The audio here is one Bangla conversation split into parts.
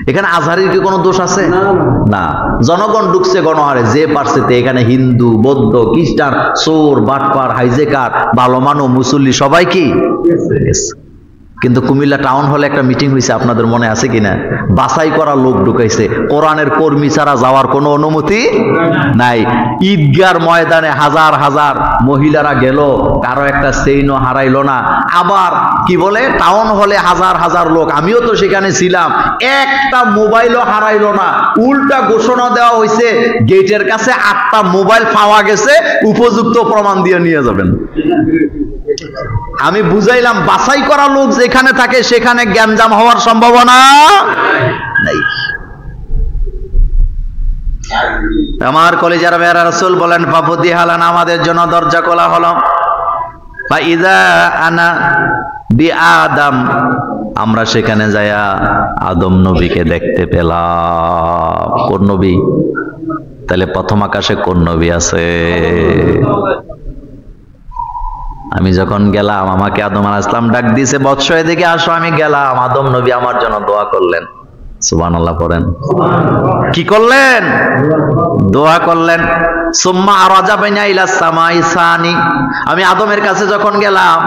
এখানে আজহারির কি কোনো দোষ আছে? না, জনগণ ঢুকছে গণহারে, যে পারছে এখানে হিন্দু, বৌদ্ধ, খ্রিস্টান, চোর, বাটপার, হাইজেকার, ভালো মানুষ, মুসল্লি সবাই কি। কিন্তু কুমিল্লা টাউন হলে একটা মিটিং হয়েছে, আপনাদের মনে আছে কিনা? বাছাই করা লোক ঢুকাইছে, কোরআনের কর্মী ছাড়া যাওয়ার কোনো অনুমতি নাই। ঈদগার ময়দানে হাজার হাজার মহিলারা গেল, কারো একটা চেইনও হারাইলো না। আবার কি বলে, টাউন হলে হাজার হাজার লোক, আমিও তো সেখানে ছিলাম, একটা মোবাইলও হারাইলো না। উল্টা ঘোষণা দেওয়া হয়েছে, গেটের কাছে 8টা মোবাইল পাওয়া গেছে, উপযুক্ত প্রমাণ দিয়ে নিয়ে যাবেন। আমি বুঝাইলাম, বাছাই করা লোক যেখানে থাকে সেখানে গ্যাঞ্জাম হওয়ার সম্ভাবনা নাই। আমার কলিজার ভাইরা, রাসূল বলেন ফাফুতিহালান, আমাদের জন্য দরজা খোলা হলো। ফাইযা আনা বিআদম, আমরা সেখানে যায়া আদম নবীকে দেখতে পেলাম। কোন নবী? তাহলে প্রথম আকাশে কোন নবী আছে? আমি যখন গেলাম, আমাকে আদম আলাইহিস সালাম ডাক দিয়েছে, বৎস এদিকে আসো। আমি গেলাম, আদম নবী আমার জন্য দোয়া করলেন। সুবহানাল্লাহ পড়েন। কি করলেন? দোয়া করলেন। সুম্মা আরাজা বাইনা ইলাস সামাই সানি, আমি আদমের কাছে যখন গেলাম,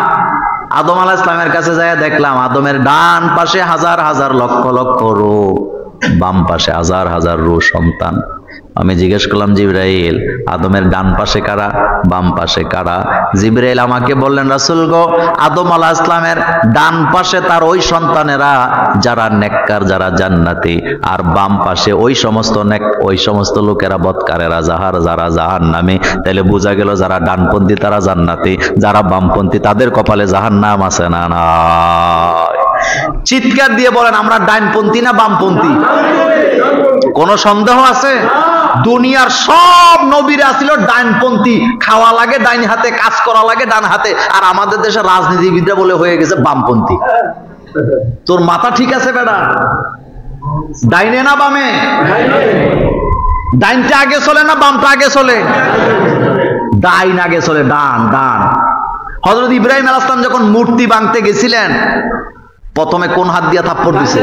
আদম আলাইহিস সালামের কাছে যায় দেখলাম আদমের ডান পাশে হাজার হাজার লক্ষ লক্ষ রূহ, বাম পাশে হাজার হাজার রূহ সন্তান। আমি জিজ্ঞেস করলাম, জিবরাইল, আদমের ডান পাশে কারা, বাম পাশে কারা? জিবরাইল আমাকে বললেন, রাসূল গো, আদম আলাইহিস সালামের ডান পাশে তার ওই সন্তানেরা যারা নেককার, যারা জান্নাতি, আর বাম পাশে ওই সমস্ত লোকেরা বদকারেরা, যারা জাহান্নামী। তাহলে বোঝা গেল, যারা ডানপন্থী তারা জান্নাতি, যারা বামপন্থী তাদের কপালে জাহান্নাম আছে না নাই? চিৎকার দিয়ে বলেন, আমরা ডানপন্থী না বামপন্থী? কোন সন্দেহ আছে? দুনিয়ার সব নবীরা ছিল ডাইনপন্থী, খাওয়া লাগে ডাইন হাতে, কাজ করা লাগে ডান হাতে। আর আমাদের দেশে রাজনীতিবিদরা বলে হয়ে গেছে বামপন্থী। তোর মাথা ঠিক আছে বেটা? ডাইনে না বামে? ডাইনটা আগে চলে না বামটা আগে চলে? ডাইন আগে চলে, ডান ডান। হযরত ইব্রাহিম আলাইহিস সালাম যখন মূর্তি ভাঙতে গেছিলেন, প্রথমে কোন হাত দিয়া থাপ্পড় দিছে?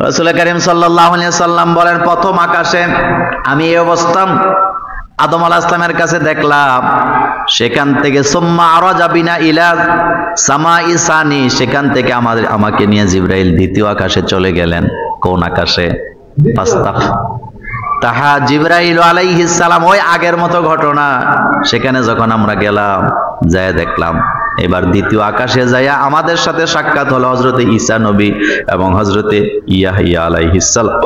রাসূল কারীম সাল্লাল্লাহু আলাইহি ওয়াসাল্লাম বলেন, প্রথম আকাশে আমি এই অবস্থা আদম আলাইহিস সালামের কাছে দেখলাম। সেখান থেকে সুম্মা আরাজা বিনা ইলা সামাই সানি, সেখান থেকে আমাকে নিয়ে জিবরাইল দ্বিতীয় আকাশে চলে গেলেন। কোন আকাশে? ফাস্তাফ তাহা জিবরাইল আলাইহিস সালাম, ওই আগের মতো ঘটনা। সেখানে যখন আমরা গেলাম, যায় দেখলাম এবার দ্বিতীয় আকাশে যাইয়া আমাদের সাথে সাক্ষাৎ হলো হযরতে ঈসা নবী এবং হযরতে ইয়াহইয়া আলাইহিস সালাম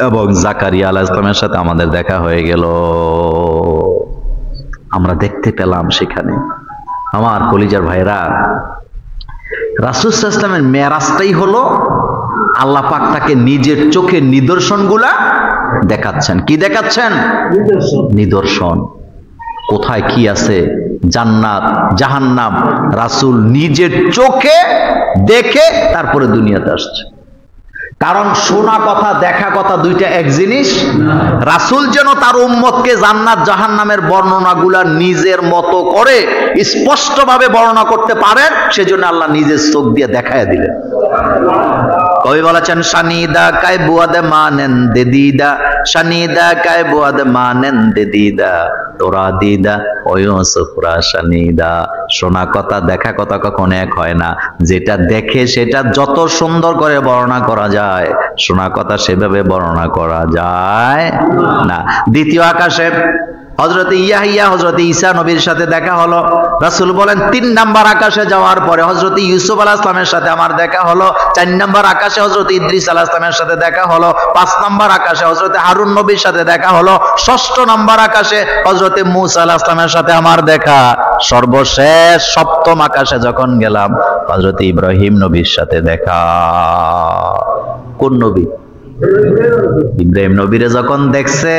এবং জাকারিয়া আলাইহিস সালামের সাথে আমাদের দেখা হয়ে গেল। আমরা দেখতে পেলাম সেখানে। আমার কলিজার ভাইরা, রাসূল সাল্লাল্লাহু আলাইহি ওয়াসাল্লামের মেরাজটাই হলো আল্লাহ পাক তাকে নিজের চোখের নিদর্শনগুলা দেখাচ্ছেন। কি দেখাচ্ছেন? নিদর্শন। কোথায় কি আছে, জান্নাত জাহান্নাম, রাসূল নিজের চোখে দেখে তারপরে দুনিয়াতে আসছে। কারণ শোনা কথা, দেখা কথা দুইটা এক জিনিস। রাসূল যেন তার উম্মতকে জান্নাত জাহান্নামের বর্ণনাগুলা নিজের মতো করে স্পষ্টভাবে বর্ণনা করতে পারেন, সেজন্য আল্লাহ নিজের চোখ দিয়ে দেখায় দিলেন। কবি বলেছেন, শানিদা কায় বুয়াদে মানেন দেদিদা, শানিদা কায় বুয়াদে মানেন দেদিদা, তোরা দিদা ওয়ো সুফরা শানিদা। শোনা কথা দেখা কথা কখনো এক হয় না। যেটা দেখে সেটা যত সুন্দর করে বর্ণনা করা যায়, শোনা কথা সেভাবে বর্ণনা করা যায় না। দ্বিতীয় আকাশে হযরত ইয়াহইয়া হযরত ঈসা নবীর সাথে দেখা হলো। রাসূল বলেন, 3 নাম্বার আকাশে যাওয়ার পরে হযরত ইউসুফ আলাইহিস সালামের সাথে আমার দেখা হলো। 4 নাম্বার আকাশে হযরত ইদ্রিস আলাইহিস সালামের সাথে দেখা হলো। 5 নাম্বার আকাশে হযরত হারুন নবীর সাথে দেখা হলো। 6ষ্ঠ নাম্বার আকাশে হযরত মূসা আলাইহিস সালামের সাথে আমার দেখা। সর্বশেষ 7ম আকাশে যখন গেলাম, হযরত ইব্রাহিম নবীর সাথে দেখা। কোন নবী? ইব্রাহিম নবীরে যখন দেখছে,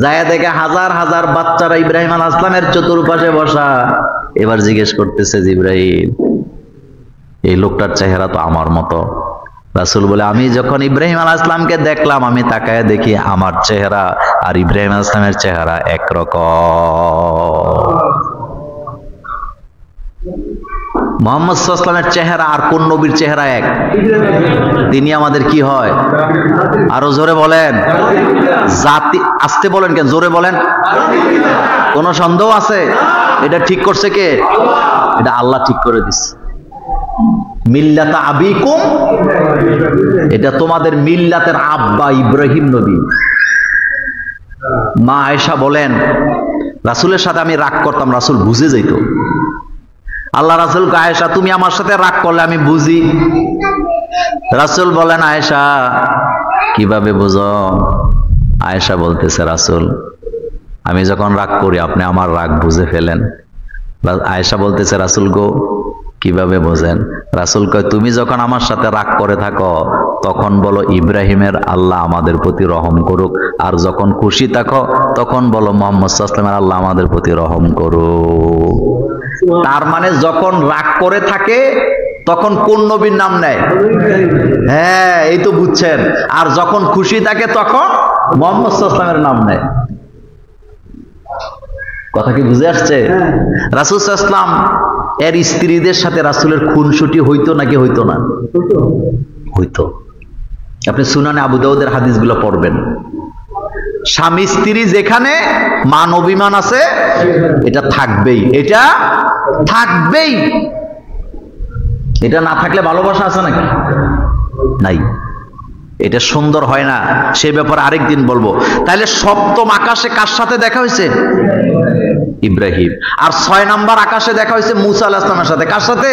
যায় দেখে হাজার হাজার বাচ্চারা ইব্রাহিম আলাইহিস সালামের চতুর্পাশে বসা। এবার জিজ্ঞেস করতেছে জিবরাইল, এই লোকটার চেহারা তো আমার মতো। রাসূল বলে, আমি যখন ইব্রাহিম আলাইহিস সালামকে দেখলাম, আমি তাকায় দেখি আমার চেহারা আর ইব্রাহিম আলাইহিস সালামের চেহারা একরকম। মুহাম্মদ সাল্লাল্লাহু আলাইহি ওয়াসাল্লামের চেহারা আর কোন নবীর চেহারা এক? তিনি আমাদের কি হয়? আরো জোরে বলেন। জাতি, আসতে বলেন কেন, জোরে বলেন। কোন সন্দেহ আছে? এটা ঠিক করছে কে? এটা আল্লাহ ঠিক করে দিচ্ছে। মিল্লাতা আবিকুম, এটা তোমাদের মিল্লাতের আব্বা ইব্রাহিম নবী। মা আয়েশা বলেন, রাসূলের সাথে আমি রাগ করতাম, রাসূল বুঝে যেত। আল্লাহ রাসূল কে, আয়েশা তুমি আমার সাথে রাগ করলে আমি বুঝি। রাসূল বলেন, আয়েশা কিভাবে বুঝো? আয়েশা বলতেছে, রাসূল আমি যখন রাগ করি আপনি আমার রাগ বুঝে ফেলেন। আয়েশা বলতেছে, রাসূল গো কিভাবে বোঝেন? রাসূল কয়, তুমি যখন আমার সাথে রাগ করে থাকো তখন বলো ইব্রাহিমের আল্লাহ আমাদের প্রতি রহম করুক, আর যখন খুশি থাকো তখন বলো মুহাম্মদ সাল্লাল্লাহু আলাইহি ওয়াসাল্লামের আল্লাহ আমাদের প্রতি রহম করুক। তার মানে যখন রাগ করে থাকে তখন কোন নবীর নাম নেয়? হ্যাঁ, এই তো বুঝছেন। আর যখন খুশি থাকে তখন মুহাম্মদ সাল্লাল্লাহু আলাইহি ওয়াসাল্লামের নাম নেয়। কথা কি বুঝে আসছে? রাসূল সাল্লাল্লাহু আলাইহি ওয়াসাল্লাম এর স্ত্রীদের সাথে রাসূলের খুনসুটি হইতো নাকি হইতো না? হইতো। আপনি সুনানে আবু দাউদের হাদিসগুলো পড়বেন। স্বামী স্ত্রী যেখানে মান অভিমান আছে এটা থাকবেই, এটা থাকবেই। এটা না থাকলে ভালোবাসা আছে নাকি? নাই। এটা সুন্দর হয় না, সে ব্যাপারে আরেকদিন বলবো। তাহলে সপ্তম আকাশে কার সাথে দেখা হয়েছে? ইব্রাহিম। আর 6 নাম্বার আকাশে দেখা হয়েছে মুসা আলাইহিস সালামের সাথে। কার সাথে?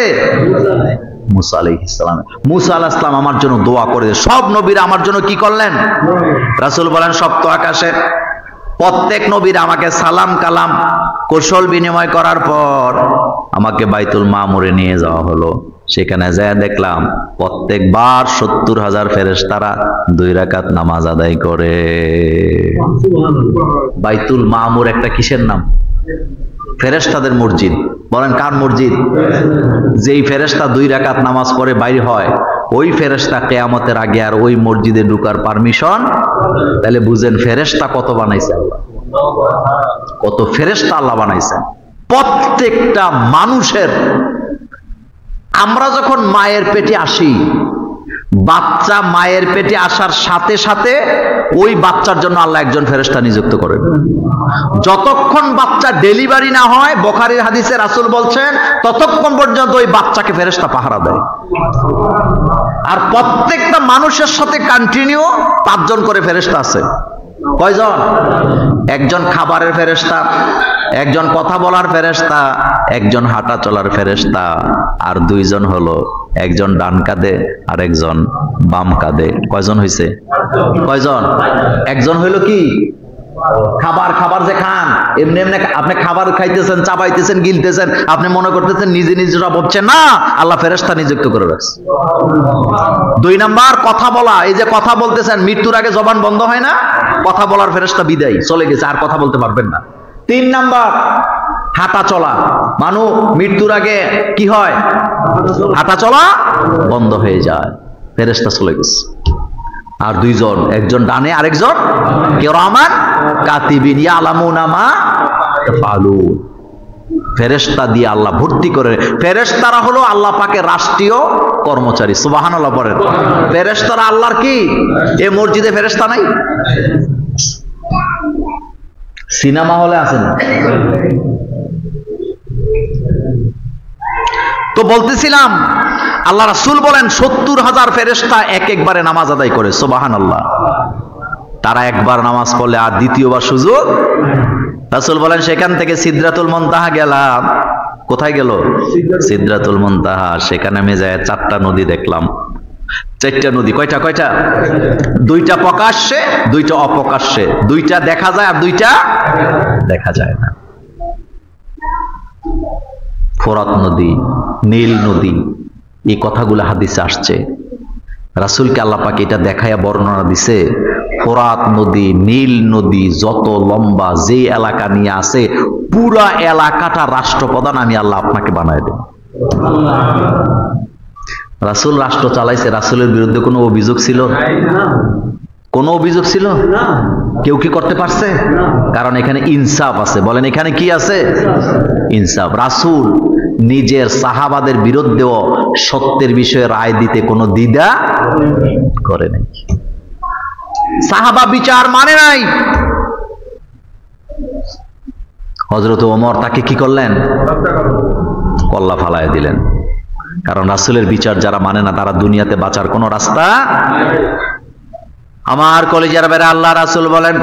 মুসা আলাইহিস সালাম। মুসা আলাইহিস সালাম আমার জন্য দোয়া করে, সব নবীরা আমার জন্য কি করলেন? রাসূল বলেন, সপ্ত আকাশে প্রত্যেক নবীরা আমাকে সালাম কালাম কৌশল বিনিময় করার পর আমাকে বাইতুল মামুরে নিয়ে যাওয়া হলো। সেখানে যায় দেখলাম প্রত্যেকবার 70,000 ফেরেশতারা 2 রাকাত নামাজ আদায় করে। বাইতুল মামুর একটা কিসের নাম? ফেরেশতাদের মসজিদ। বলেন কার মসজিদ? যেই ফেরেশতা 2 রাকাত নামাজ পড়ে বাইরে হয়, ওই ফেরেশতা কিয়ামতের আগে আর ওই মসজিদে ঢোকার পারমিশন। তাহলে বুঝেন ফেরেশতা কত বানাইছে আল্লাহ, কত ফেরেশতা আল্লাহ বানাইছেন প্রত্যেকটা মানুষের। আমরা যখন মায়ের পেটে আসি, বাচ্চা মায়ের পেটে আসার সাথে সাথে ওই বাচ্চার জন্য আল্লাহ একজন ফেরেশতা নিযুক্ত করেন। যতক্ষণ বাচ্চা ডেলিভারি না হয়, বুখারীর হাদিসে রাসূল বলছেন, ততক্ষণ পর্যন্ত ওই বাচ্চাকে ফেরেশতা পাহারা দেয়। আর প্রত্যেকটা মানুষের সাথে কন্টিনিউ 5 জন করে ফেরেশতা আছে। কয়জন? একজন খাবারের ফেরেশতা, একজন কথা বলার ফেরেশতা, একজন হাঁটা চলার ফেরেশতা, আর 2 জন হলো একজন ডান কাঁধে আর একজন বাম কাঁধে। কয়জন হইছে? কয়জন? একজন হইলো কি খাবার, খাবার যে খান এমনি এমনি আপনি খাবার খাইতেছেন, চাবাইতেছেন, গিলতেছেন, আপনি মনে করতেছেন নিজে নিজে সব হচ্ছে না, আল্লাহ ফেরেশতা নিযুক্ত করে রাখছে। 2 নাম্বার কথা বলা, এই যে কথা বলতেছেন, মৃত্যুর আগে জবান বন্ধ হয় না, কথা বলার ফেরেশতা বিদায় চলে গেছে, আর কথা বলতে পারবেন না। 3 নাম্বার হাঁটা চলা, মানুষ মৃত্যুর আগে কি হয়? হাঁটা চলা বন্ধ হয়ে যায়, ফেরেশতা চলে গেছে। আর 2 জন, একজন ডানে আরেকজন কিরামান কাতিবিন ইয়ালামুনা মা তাফআলুন। ফেরেশতা দিয়ে আল্লাহ ভর্তি করে। ফেরেশতারা হলো আল্লাহ পাকের রাষ্ট্রীয় কর্মচারী। সুবহানাল্লাহ বলেন। ফেরেশতারা আল্লাহর কি? এই মসজিদে ফেরেশতা নাই? সিনেমা হলে আছেন? তো বলতেছিলাম, আল্লাহ রাসূল বলেন 70,000 ফেরেশতা এক একবারে নামাজ আদায় করে। সুবহানাল্লাহ। তারা একবার নামাজ পড়লে আর দ্বিতীয়বার সুযোগ। রাসূল বলেন সেখান থেকে সিদরাতুল মুনতাহা গেলাম। কোথায় গেল? সিদরাতুল মুনতাহা। সেখানে আমি যায় 4টা নদী দেখলাম। 4টা নদী। কয়টা? কয়টা? 2টা প্রকাশ্যে, 2টা অপ্রকাশ্যে। 2টা দেখা যায় আর 2টা দেখা যায় না। ফোরাত নদী, নীল নদী, এই কথাগুলো হাদিসে আসছে। রাসূলকে আল্লাহ পাক এটা দেখায়া বর্ণনা দিছে, ফোরাত নদী, নীল নদী যত লম্বা, যে এলাকা নিয়ে আছে, পুরা এলাকাটা রাষ্ট্রপ্রধান আমি আল্লাহ আপনাকে বানায় দেব। রাসূল রাষ্ট্র চালাইছে, রাসূলের বিরুদ্ধে কোনো অভিযোগ ছিল? কোনো অভিযোগ ছিল না? কেউ কি করতে পারছে? কারণ এখানে ইনসাফ আছে। বলেন এখানে কি আছে? ইনসাফ। রাসূল নিজের সাহাবাদের বিরুদ্ধেও সত্যের বিষয়ে রায় দিতে কোনো দ্বিধা করে নাই। সাহাবা বিচার মানে নাই। হযরত ওমর তাকে কি করলেন? কল্লা ফালায় দিলেন। কারণ রাসূলের বিচার যারা মানে না তারা দুনিয়াতে বাঁচার কোনো রাস্তা। আমার কলিজার বেড়া, আল্লাহ রাসূল বলেন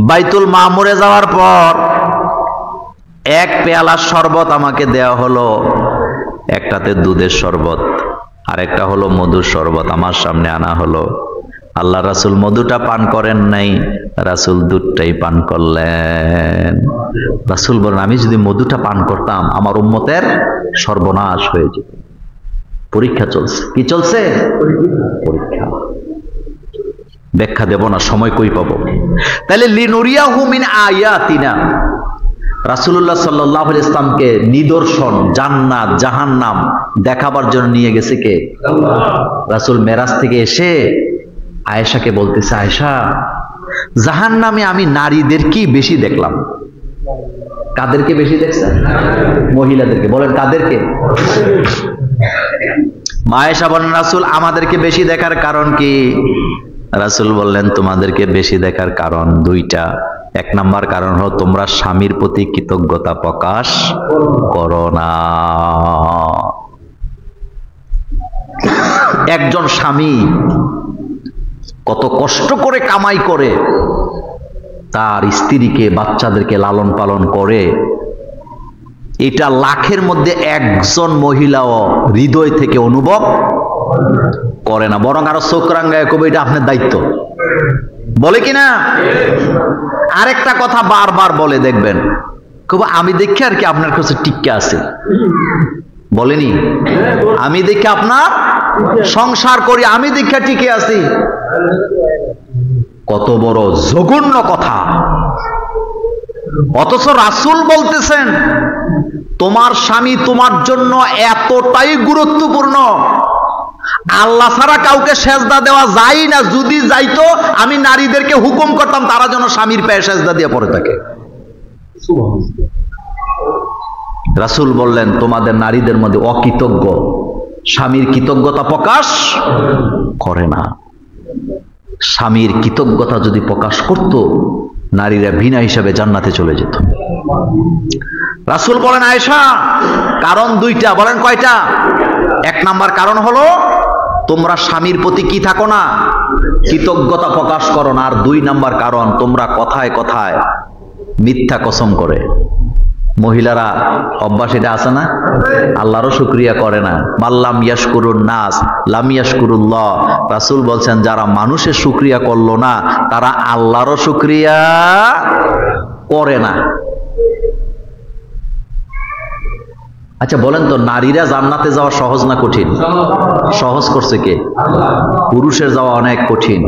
বাইতুল মামুরে যাওয়ার পর এক পেয়ালা শরবত আমাকে দেয়া হলো, একটাতে দুধের শরবত আর একটা হলো মধুর শরবত আমার সামনে আনা হলো। আল্লাহ রাসূল মধুটা পান করেন নাই, রাসূল দুধটাই পান করলেন। রাসূল বলেন আমি যদি মধুটা পান করতাম আমার উম্মতের সর্বনাশ হয়ে যেত। পরীক্ষা চলছে। কি চলছে? পরীক্ষা। ব্যাখ্যা দেব না, সময় কই পাবো। তাহলে লিনুরিয়াহু মিন আয়াতিনা, রাসূলুল্লাহ সাল্লাল্লাহু আলাইহি ওয়াসাল্লামকে নিদর্শন জান্নাত জাহান্নাম দেখাবার জন্য নিয়ে গেছে কে? আল্লাহ। রাসূল মেরাজ থেকে এসে আয়েশাকে বলতেছে, আয়েশা জাহান্নামে আমি নারীদেরকেই বেশি দেখলাম। কাদেরকে বেশি দেখছেন? মহিলাদেরকে। বলেন কাদেরকে? আয়েশা বলেন রাসূল আমাদেরকে বেশি দেখার কারণ কি? রাসূল বললেন তোমাদেরকে বেশি দেখার কারণ দুইটা। এক নাম্বার কারণ হলো তোমরা স্বামীর প্রতি কৃতজ্ঞতা প্রকাশ করো না। একজন স্বামী কত কষ্ট করে কামাই করে তার স্ত্রীকে বাচ্চাদেরকে লালন পালন করে, এটা লাখের মধ্যে একজন মহিলাও হৃদয় থেকে অনুভব করে না, বরং আরো চোখ রাঙ্গায় কবে এটা আপনার দায়িত্ব। বলে কিনা? আরেকটা কথা বারবার বলে দেখবেন, কবে আমি দেখি আর কি আপনার কাছে টিকে আছে। বলেনি আমি দেখি আপনার সংসার করি, আমি দেখে টিকে আছি। কত বড় জঘন্য কথা। অথচ রাসূল বলতেছেন তোমার স্বামী তোমার জন্য এতটাই গুরুত্বপূর্ণ, আল্লাহ ছাড়া কাউকে সেজদা দেওয়া যায় না। যদি যাইতো আমি নারীদেরকে হুকুম করতাম তারা যেন স্বামীর পায়ে সেজদা দিয়ে পড়ে থাকে। রাসূল বললেন তোমাদের নারীদের মধ্যে অকৃতজ্ঞ, স্বামীর কৃতজ্ঞতা প্রকাশ করে না। স্বামীর কৃতজ্ঞতা যদি প্রকাশ করত নারীরা বিনা হিসাবে জান্নাতে চলে যেত। রাসূল বলেন আয়েশা কারণ দুইটা। বলেন কয়টা? এক নাম্বার কারণ হলো তোমরা স্বামীর প্রতি কি থাকো না? কৃতজ্ঞতা প্রকাশ করো না। আর দুই নাম্বার কারণ তোমরা কথায় কথায় মিথ্যা কসম করে। মহিলারা অভ্যাস এটা আছে না? আল্লাহরও শুকরিয়া করে না। মাল্লাম ইয়াশকুরুন নাস লাম ইয়াশকুরুল্লাহ। রাসূল বলছেন যারা মানুষের শুকরিয়া করলো না তারা আল্লাহরও শুকরিয়া করে না। আচ্ছা বলেন তো নারীরা জান্নাতে যাওয়া সহজ না কঠিন? সহজ করছে কে? পুরুষের যাওয়া অনেক কঠিন,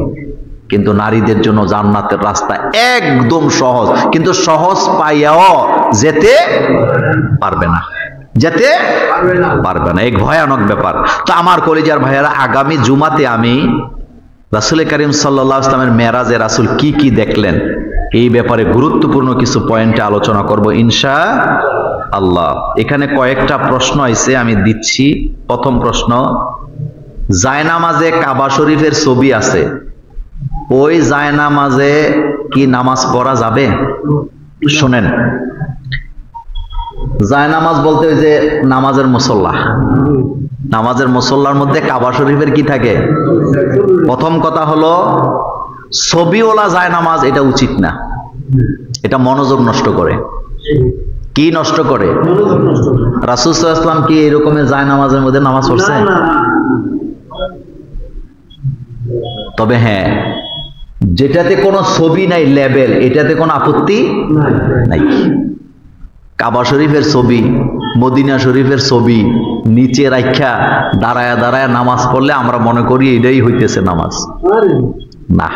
কিন্তু নারীদের জন্য জান্নাতের রাস্তা একদম সহজ। কিন্তু সহজ পাইয়াও যেতে পারবে না, যেতে পারবে না। এক ভয়ানক ব্যাপার। তো আমার কলিজার ভাইয়েরা আগামী জুমাতে আমি রাসূল করিম সাল্লাল্লাহু আলাইহি ওয়াসাল্লামের মেরাজে রাসূল কি কি দেখলেন এই ব্যাপারে গুরুত্বপূর্ণ কিছু পয়েন্টে আলোচনা করব ইনশাআল্লাহ। এখানে কয়েকটা প্রশ্ন আছে আমি দিচ্ছি। প্রথম প্রশ্ন, জায়নামাজে কাবা শরীফের ছবি আছে, ওই জায়নামাজে কি নামাজ পড়া যাবে? শোনেন, জায়নামাজ বলতে ওই যে নামাজের মুসল্লা, নামাজের মুসল্লার মধ্যে কাবা শরীফের কি থাকে? প্রথম কথা হলো ছবিওয়ালা জায়নামাজ এটা উচিত না, এটা মনোযোগ নষ্ট করে। কি নষ্ট করে? রাসূল সাল্লাল্লাহু আলাইহি ওয়াসাল্লাম কি এরকমের জায়নামাজের মধ্যে নামাজ পড়ছে? তবে হ্যাঁ, যেটাতে কোনো ছবি নাই লেবেল, এটাতে কোনো আপত্তি নাই। কাবা শরীফের ছবি, মদিনা শরীফের ছবি নিচে রাখা দাঁড়ায় দাঁড়ায় নামাজ পড়লে আমরা মনে করি এটাই হইতেছে নামাজ। না,